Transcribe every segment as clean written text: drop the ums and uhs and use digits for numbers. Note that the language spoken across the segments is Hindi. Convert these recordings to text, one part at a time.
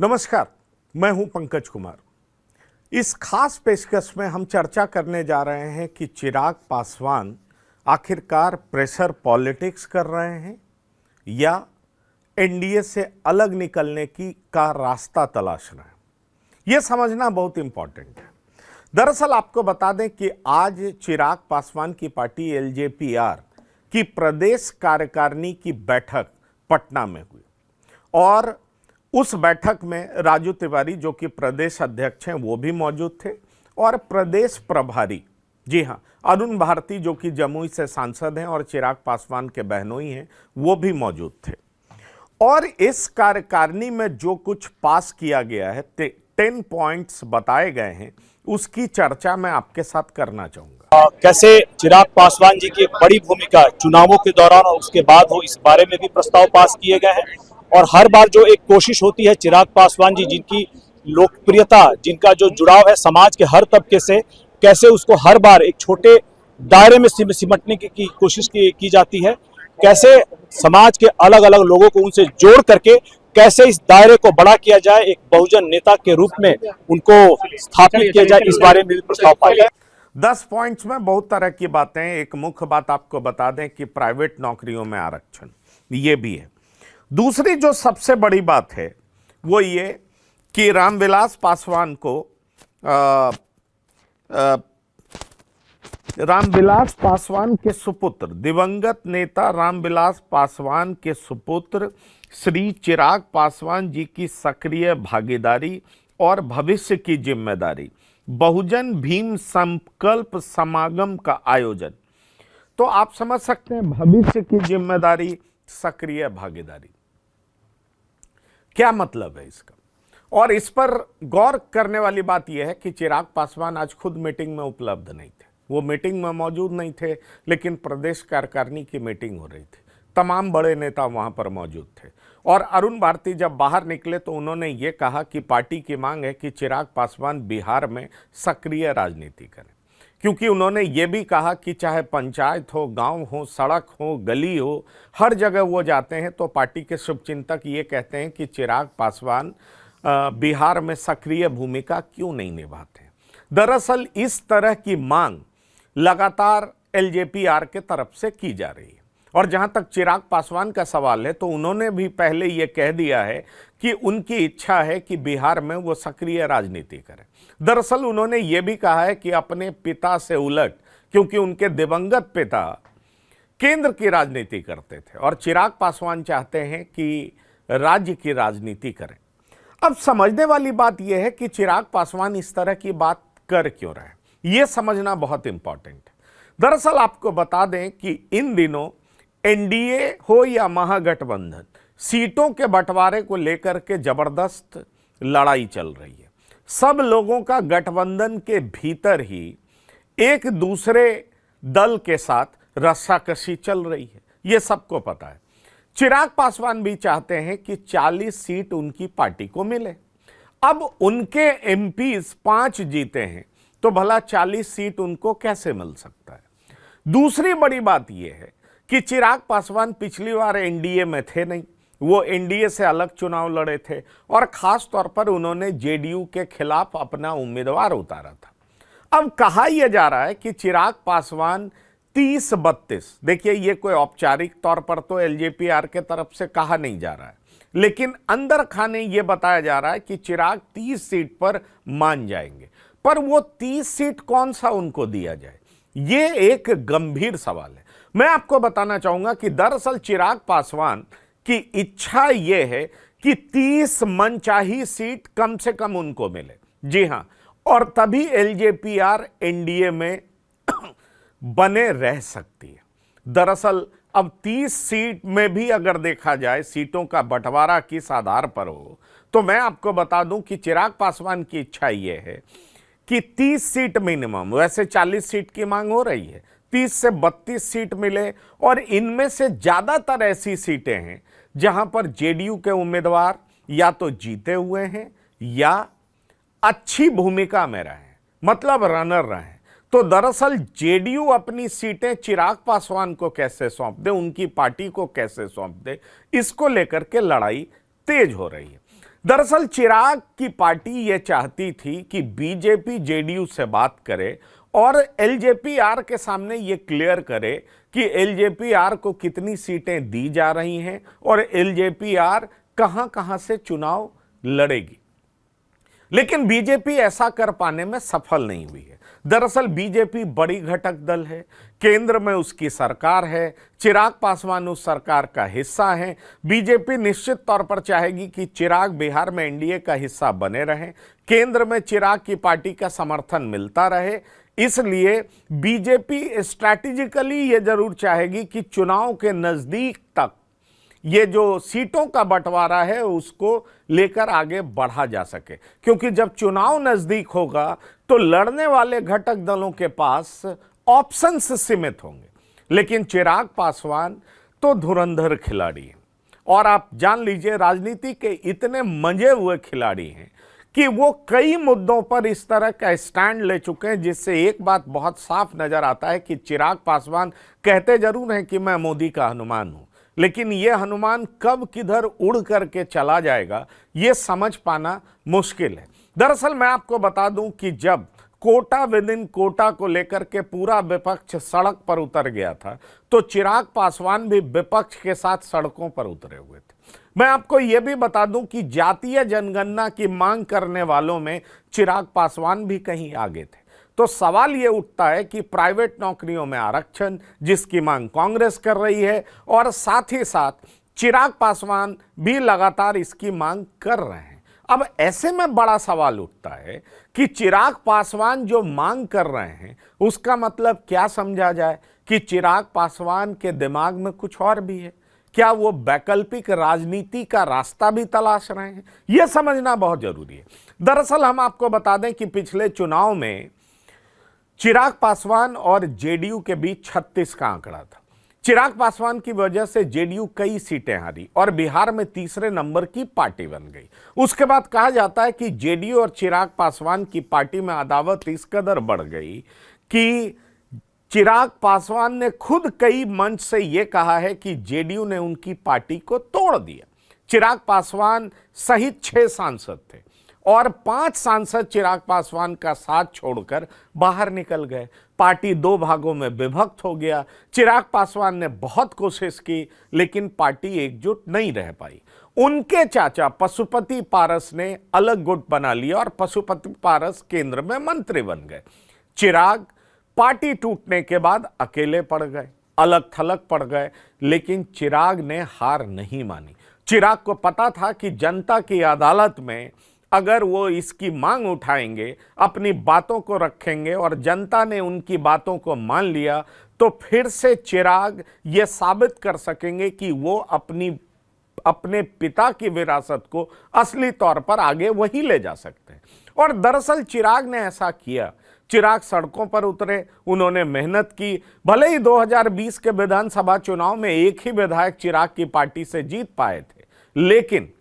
नमस्कार, मैं हूं पंकज कुमार। इस खास पेशकश में हम चर्चा करने जा रहे हैं कि चिराग पासवान आखिरकार प्रेशर पॉलिटिक्स कर रहे हैं या एनडीए से अलग निकलने का रास्ता तलाश रहे हैं। यह समझना बहुत इंपॉर्टेंट है। दरअसल आपको बता दें कि आज चिराग पासवान की पार्टी एलजेपीआर की प्रदेश कार्यकारिणी की बैठक पटना में हुई और उस बैठक में राजू तिवारी जो कि प्रदेश अध्यक्ष हैं वो भी मौजूद थे और प्रदेश प्रभारी जी हाँ अरुण भारती जो कि जमुई से सांसद हैं और चिराग पासवान के बहनोई हैं वो भी मौजूद थे। और इस कार्यकारिणी में जो कुछ पास किया गया है 10 पॉइंट्स बताए गए हैं, उसकी चर्चा मैं आपके साथ करना चाहूंगा। कैसे चिराग पासवान जी की एक बड़ी भूमिका चुनावों के दौरान और उसके बाद हो, इस बारे में भी प्रस्ताव पास किए गए हैं। और हर बार जो एक कोशिश होती है चिराग पासवान जी जिनकी लोकप्रियता, जिनका जो जुड़ाव है समाज के हर तबके से, कैसे उसको हर बार एक छोटे दायरे में सिमटने की कोशिश की जाती है, कैसे समाज के अलग अलग लोगों को उनसे जोड़ करके कैसे इस दायरे को बड़ा किया जाए, एक बहुजन नेता के रूप में उनको स्थापित किया जाए, इस बारे में भी प्रस्ताव पाया गया। 10 पॉइंट्स में बहुत तरह की बातें हैं। एक मुख्य बात आपको बता दें कि प्राइवेट नौकरियों में आरक्षण ये भी है। दूसरी जो सबसे बड़ी बात है वो ये कि रामविलास पासवान को रामविलास पासवान के सुपुत्र, दिवंगत नेता रामविलास पासवान के सुपुत्र श्री चिराग पासवान जी की सक्रिय भागीदारी और भविष्य की जिम्मेदारी, बहुजन भीम संकल्प समागम का आयोजन। तो आप समझ सकते हैं भविष्य की जिम्मेदारी, सक्रिय भागीदारी, क्या मतलब है इसका। और इस पर गौर करने वाली बात यह है कि चिराग पासवान आज खुद मीटिंग में उपलब्ध नहीं थे, वो मीटिंग में मौजूद नहीं थे, लेकिन प्रदेश कार्यकारिणी की मीटिंग हो रही थी, तमाम बड़े नेता वहां पर मौजूद थे। और अरुण भारती जब बाहर निकले तो उन्होंने ये कहा कि पार्टी की मांग है कि चिराग पासवान बिहार में सक्रिय राजनीति करें, क्योंकि उन्होंने ये भी कहा कि चाहे पंचायत हो, गांव हो, सड़क हो, गली हो, हर जगह वो जाते हैं तो पार्टी के शुभचिंतक ये कहते हैं कि चिराग पासवान बिहार में सक्रिय भूमिका क्यों नहीं निभाते। दरअसल इस तरह की मांग लगातार एलजेपीआर के तरफ से की जा रही है। और जहां तक चिराग पासवान का सवाल है तो उन्होंने भी पहले ये कह दिया है कि उनकी इच्छा है कि बिहार में वो सक्रिय राजनीति करें। दरअसल उन्होंने ये भी कहा है कि अपने पिता से उलट, क्योंकि उनके दिवंगत पिता केंद्र की राजनीति करते थे और चिराग पासवान चाहते हैं कि राज्य की राजनीति करें। अब समझने वाली बात यह है कि चिराग पासवान इस तरह की बात कर क्यों रहे हैं, यह समझना बहुत इंपॉर्टेंट है। दरअसल आपको बता दें कि इन दिनों एनडीए हो या महागठबंधन, सीटों के बंटवारे को लेकर के जबरदस्त लड़ाई चल रही है। सब लोगों का गठबंधन के भीतर ही एक दूसरे दल के साथ रस्साकशी चल रही है, यह सबको पता है। चिराग पासवान भी चाहते हैं कि 40 सीट उनकी पार्टी को मिले। अब उनके एमपीज 5 जीते हैं तो भला 40 सीट उनको कैसे मिल सकता है। दूसरी बड़ी बात यह है कि चिराग पासवान पिछली बार एनडीए में थे नहीं, वो एनडीए से अलग चुनाव लड़े थे और खास तौर पर उन्होंने जेडीयू के खिलाफ अपना उम्मीदवार उतारा था। अब कहा यह जा रहा है कि चिराग पासवान 30-32, देखिए ये कोई औपचारिक तौर पर तो एलजेपीआर के तरफ से कहा नहीं जा रहा है, लेकिन अंदर खाने ये बताया जा रहा है कि चिराग 30 सीट पर मान जाएंगे। पर वो 30 सीट कौन सा उनको दिया जाए, ये एक गंभीर सवाल है। मैं आपको बताना चाहूंगा कि दरअसल चिराग पासवान की इच्छा यह है कि 30 मनचाही सीट कम से कम उनको मिले, जी हां, और तभी एलजेपीआर एनडीए में बने रह सकती है। दरअसल अब 30 सीट में भी अगर देखा जाए सीटों का बंटवारा किस आधार पर हो, तो मैं आपको बता दूं कि चिराग पासवान की इच्छा यह है कि 30 सीट मिनिमम, वैसे 40 सीट की मांग हो रही है, 30 से 32 सीट मिले। और इनमें से ज्यादातर ऐसी सीटें हैं जहां पर जेडीयू के उम्मीदवार या तो जीते हुए हैं या अच्छी भूमिका में रहे, मतलब रनर रहे। तो दरअसल जेडीयू अपनी सीटें चिराग पासवान को कैसे सौंप दे, उनकी पार्टी को कैसे सौंप दे, इसको लेकर के लड़ाई तेज हो रही है। दरअसल चिराग की पार्टी ये चाहती थी कि बीजेपी जेडीयू से बात करे और एलजेपीआर के सामने ये क्लियर करे कि एलजेपीआर को कितनी सीटें दी जा रही हैं और एलजेपीआर कहां-कहां से चुनाव लड़ेगी। लेकिन बीजेपी ऐसा कर पाने में सफल नहीं हुई है। दरअसल बीजेपी बड़ी घटक दल है, केंद्र में उसकी सरकार है, चिराग पासवान उस सरकार का हिस्सा है। बीजेपी निश्चित तौर पर चाहेगी कि चिराग बिहार में एनडीए का हिस्सा बने रहें, केंद्र में चिराग की पार्टी का समर्थन मिलता रहे। इसलिए बीजेपी स्ट्रैटेजिकली ये जरूर चाहेगी कि चुनाव के नजदीक तक ये जो सीटों का बंटवारा है उसको लेकर आगे बढ़ा जा सके, क्योंकि जब चुनाव नजदीक होगा तो लड़ने वाले घटक दलों के पास ऑप्शंस सीमित होंगे। लेकिन चिराग पासवान तो धुरंधर खिलाड़ी हैं और आप जान लीजिए राजनीति के इतने मंजे हुए खिलाड़ी हैं कि वो कई मुद्दों पर इस तरह का स्टैंड ले चुके हैं, जिससे एक बात बहुत साफ नजर आता है कि चिराग पासवान कहते जरूर हैं कि मैं मोदी का हनुमान हूं, लेकिन यह हनुमान कब किधर उड़ करके चला जाएगा यह समझ पाना मुश्किल है। दरअसल मैं आपको बता दूं कि जब कोटा विद इन कोटा को लेकर के पूरा विपक्ष सड़क पर उतर गया था तो चिराग पासवान भी विपक्ष के साथ सड़कों पर उतरे हुए थे। मैं आपको यह भी बता दूं कि जातीय जनगणना की मांग करने वालों में चिराग पासवान भी कहीं आगे थे। तो सवाल यह उठता है कि प्राइवेट नौकरियों में आरक्षण जिसकी मांग कांग्रेस कर रही है और साथ ही साथ चिराग पासवान भी लगातार इसकी मांग कर रहे हैं। अब ऐसे में बड़ा सवाल उठता है कि चिराग पासवान जो मांग कर रहे हैं उसका मतलब क्या समझा जाए कि चिराग पासवान के दिमाग में कुछ और भी है? क्या वो वैकल्पिक राजनीति का रास्ता भी तलाश रहे हैं? यह समझना बहुत जरूरी है। दरअसल हम आपको बता दें कि पिछले चुनाव में चिराग पासवान और जेडीयू के बीच 36 का आंकड़ा था। चिराग पासवान की वजह से जेडीयू कई सीटें हारी और बिहार में तीसरे नंबर की पार्टी बन गई। उसके बाद कहा जाता है कि जेडीयू और चिराग पासवान की पार्टी में अदावत इस कदर बढ़ गई कि चिराग पासवान ने खुद कई मंच से यह कहा है कि जेडीयू ने उनकी पार्टी को तोड़ दिया। चिराग पासवान सहित 6 सांसद थे और 5 सांसद चिराग पासवान का साथ छोड़कर बाहर निकल गए। पार्टी 2 भागों में विभक्त हो गया। चिराग पासवान ने बहुत कोशिश की लेकिन पार्टी एकजुट नहीं रह पाई। उनके चाचा पशुपति पारस ने अलग गुट बना लिया और पशुपति पारस केंद्र में मंत्री बन गए। चिराग पार्टी टूटने के बाद अकेले पड़ गए, अलग थलग पड़ गए, लेकिन चिराग ने हार नहीं मानी। चिराग को पता था कि जनता की अदालत में अगर वो इसकी मांग उठाएंगे, अपनी बातों को रखेंगे और जनता ने उनकी बातों को मान लिया तो फिर से चिराग ये साबित कर सकेंगे कि वो अपने पिता की विरासत को असली तौर पर आगे वही ले जा सकते हैं। और दरअसल चिराग ने ऐसा किया। चिराग सड़कों पर उतरे, उन्होंने मेहनत की। भले ही 2020 के विधानसभा चुनाव में एक ही विधायक चिराग की पार्टी से जीत पाए थे, लेकिन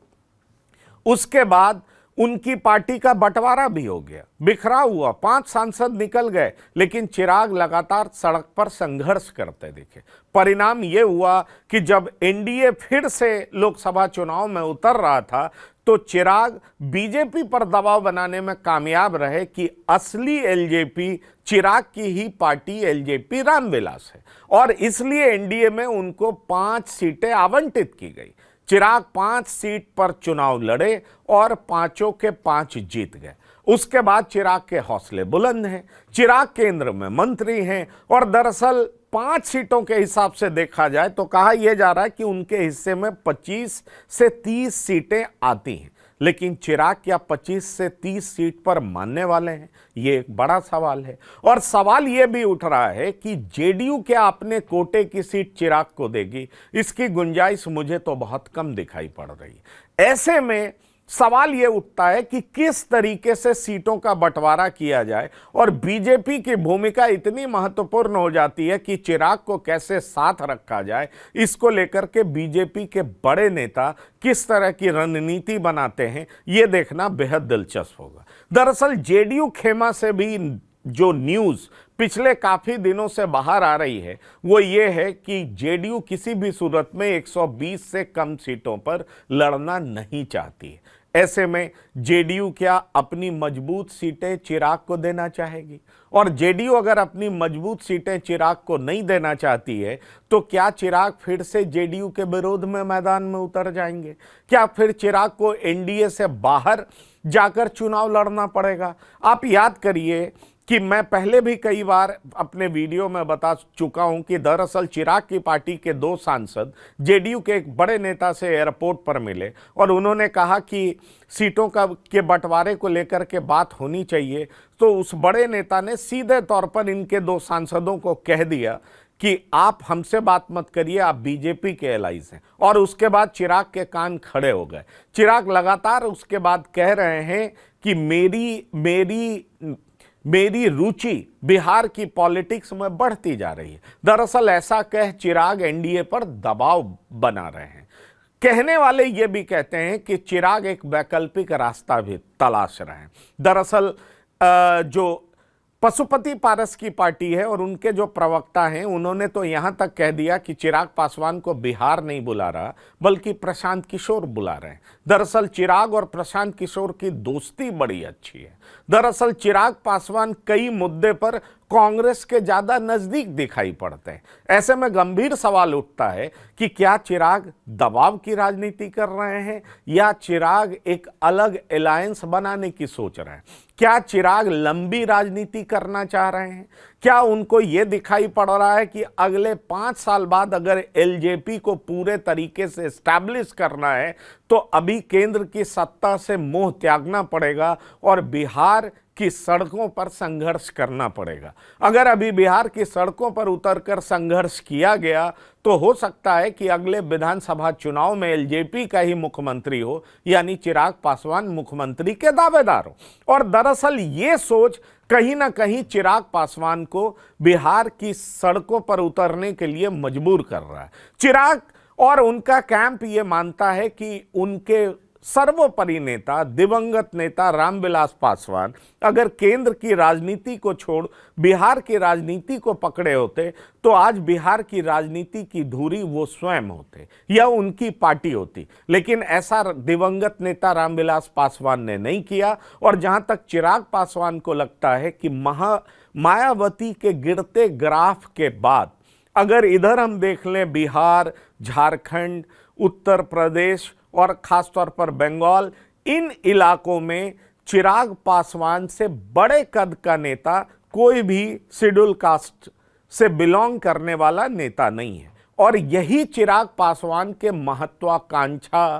उसके बाद उनकी पार्टी का बंटवारा भी हो गया, बिखराव हुआ, 5 सांसद निकल गए, लेकिन चिराग लगातार सड़क पर संघर्ष करते दिखे। परिणाम यह हुआ कि जब एनडीए फिर से लोकसभा चुनाव में उतर रहा था तो चिराग बीजेपी पर दबाव बनाने में कामयाब रहे कि असली एलजेपी चिराग की ही पार्टी एलजेपी रामविलास है और इसलिए एनडीए में उनको 5 सीटें आवंटित की गई। चिराग 5 सीट पर चुनाव लड़े और 5 के 5 जीत गए। उसके बाद चिराग के हौसले बुलंद हैं, चिराग केंद्र में मंत्री हैं और दरअसल 5 सीटों के हिसाब से देखा जाए तो कहा यह जा रहा है कि उनके हिस्से में 25 से 30 सीटें आती हैं। लेकिन चिराग क्या 25 से 30 सीट पर मानने वाले हैं? ये एक बड़ा सवाल है। और सवाल यह भी उठ रहा है कि जेडीयू क्या अपने कोटे की सीट चिराग को देगी? इसकी गुंजाइश मुझे तो बहुत कम दिखाई पड़ रही है। ऐसे में सवाल यह उठता है कि किस तरीके से सीटों का बंटवारा किया जाए और बीजेपी की भूमिका इतनी महत्वपूर्ण हो जाती है कि चिराग को कैसे साथ रखा जाए। इसको लेकर के बीजेपी के बड़े नेता किस तरह की रणनीति बनाते हैं, यह देखना बेहद दिलचस्प होगा। दरअसल जेडीयू खेमा से भी जो न्यूज़ पिछले काफ़ी दिनों से बाहर आ रही है वो ये है कि जेडीयू किसी भी सूरत में 120 से कम सीटों पर लड़ना नहीं चाहती है। ऐसे में जेडीयू क्या अपनी मजबूत सीटें चिराग को देना चाहेगी? और जेडीयू अगर अपनी मजबूत सीटें चिराग को नहीं देना चाहती है तो क्या चिराग फिर से जेडीयू के विरोध में मैदान में उतर जाएंगे? क्या फिर चिराग को एनडीए से बाहर जाकर चुनाव लड़ना पड़ेगा? आप याद करिए कि मैं पहले भी कई बार अपने वीडियो में बता चुका हूं कि दरअसल चिराग की पार्टी के 2 सांसद जेडीयू के एक बड़े नेता से एयरपोर्ट पर मिले और उन्होंने कहा कि सीटों के बंटवारे को लेकर के बात होनी चाहिए। तो उस बड़े नेता ने सीधे तौर पर इनके 2 सांसदों को कह दिया कि आप हमसे बात मत करिए, आप बीजेपी के एलाइज हैं। और उसके बाद चिराग के कान खड़े हो गए। चिराग लगातार उसके बाद कह रहे हैं कि मेरी रुचि बिहार की पॉलिटिक्स में बढ़ती जा रही है। दरअसल ऐसा कह चिराग एनडीए पर दबाव बना रहे हैं। कहने वाले ये भी कहते हैं कि चिराग एक वैकल्पिक रास्ता भी तलाश रहे हैं। दरअसल जो पशुपति पारस की पार्टी है और उनके जो प्रवक्ता हैं उन्होंने तो यहां तक कह दिया कि चिराग पासवान को बिहार नहीं बुला रहा बल्कि प्रशांत किशोर बुला रहे हैं। दरअसल चिराग और प्रशांत किशोर की दोस्ती बड़ी अच्छी है। दरअसल चिराग पासवान कई मुद्दे पर कांग्रेस के ज्यादा नजदीक दिखाई पड़ते हैं। ऐसे में गंभीर सवाल उठता है कि क्या चिराग दबाव की राजनीति कर रहे हैं या चिराग एक अलग अलायंस बनाने की सोच रहे हैं? क्या चिराग लंबी राजनीति करना चाह रहे हैं? क्या उनको यह दिखाई पड़ रहा है कि अगले 5 साल बाद अगर एलजेपी को पूरे तरीके से एस्टैब्लिश करना है तो अभी केंद्र की सत्ता से मोह त्यागना पड़ेगा और बिहार की सड़कों पर संघर्ष करना पड़ेगा? अगर अभी बिहार की सड़कों पर उतरकर संघर्ष किया गया तो हो सकता है कि अगले विधानसभा चुनाव में एलजेपी का ही मुख्यमंत्री हो, यानी चिराग पासवान मुख्यमंत्री के दावेदार हो। और दरअसल ये सोच कहीं ना कहीं चिराग पासवान को बिहार की सड़कों पर उतरने के लिए मजबूर कर रहा है। चिराग और उनका कैंप ये मानता है कि उनके सर्वोपरि नेता दिवंगत नेता रामविलास पासवान अगर केंद्र की राजनीति को छोड़ बिहार की राजनीति को पकड़े होते तो आज बिहार की राजनीति की धुरी वो स्वयं होते या उनकी पार्टी होती। लेकिन ऐसा दिवंगत नेता रामविलास पासवान ने नहीं किया। और जहां तक चिराग पासवान को लगता है कि मायावती के गिरते ग्राफ के बाद अगर इधर हम देख लें बिहार, झारखंड, उत्तर प्रदेश और खासतौर पर बंगाल, इन इलाकों में चिराग पासवान से बड़े कद का नेता कोई भी शेड्यूल कास्ट से बिलोंग करने वाला नेता नहीं है। और यही चिराग पासवान के महत्वाकांक्षा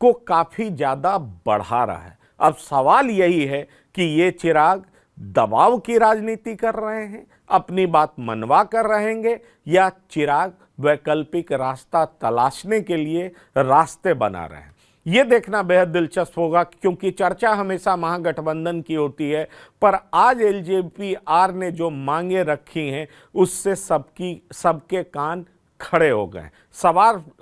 को काफी ज्यादा बढ़ा रहा है। अब सवाल यही है कि ये चिराग दबाव की राजनीति कर रहे हैं, अपनी बात मनवा कर रहेंगे, या चिराग वैकल्पिक रास्ता तलाशने के लिए रास्ते बना रहे हैं? ये देखना बेहद दिलचस्प होगा, क्योंकि चर्चा हमेशा महागठबंधन की होती है, पर आज एलजेपी-आर ने जो मांगे रखी हैं उससे सबके कान खड़े हो गए।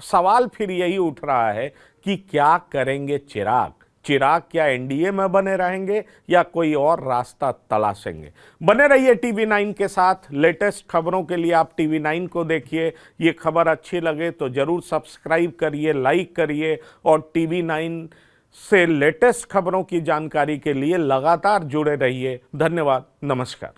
सवाल फिर यही उठ रहा है कि क्या करेंगे चिराग? चिराग क्या एनडीए में बने रहेंगे या कोई और रास्ता तलाशेंगे? बने रहिए टीवी 9 के साथ। लेटेस्ट खबरों के लिए आप टीवी 9 को देखिए। ये खबर अच्छी लगे तो जरूर सब्सक्राइब करिए, लाइक करिए और टीवी 9 से लेटेस्ट खबरों की जानकारी के लिए लगातार जुड़े रहिए। धन्यवाद, नमस्कार।